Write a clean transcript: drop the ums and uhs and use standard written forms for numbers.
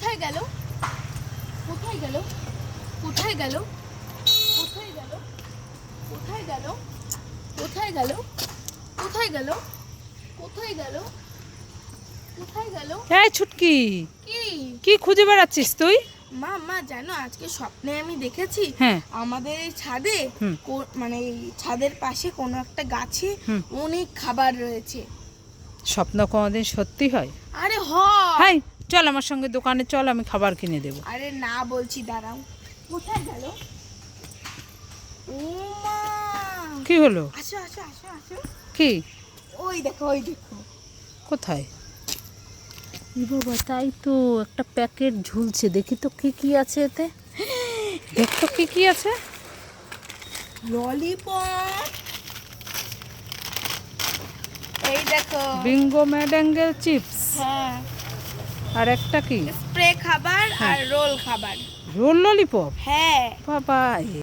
কোথায় গেল কোথায় গেল কোথায় গেল কোথায় গেল কোথায় গেল কোথায় গেল কোথায় গেল কোথায় গেল কোথায় গেল? এই ছুটকি, কি কি খুঁজে বেড়াচ্ছিস তুই? মা মা জানো আজকে স্বপ্নে আমি দেখেছি হ্যাঁ। আমাদের এই ছাদে মানে এই ছাদের পাশে কোনো একটা গাছে হুম। অনেক খাবার রয়েছে। স্বপ্ন কোনোদিন সত্যি হয়? আরে হয়। হাই, চল আমার সঙ্গে দোকানে চল, আমি খাবার কিনে দেবো। আরে না বলছি, দাঁড়াও। কোথায় গেল? ও মা, কি হলো? আসো আসো আসো আসো। কি? ওই দেখো ওই দেখো। কোথায়? ই বাবা, তাই তো, একটা প্যাকেট ঝুলছে। দেখি তো কি কি আছে এতে। দেখ তো কি কি আছে। ললিপপ, এই দেখো। Bingo mad angles chips. হ্যাঁ, আর একটা কি? স্প্রে খাবার আর রোল খাবার। Roll lollipop. হ্যাঁ। বাবা,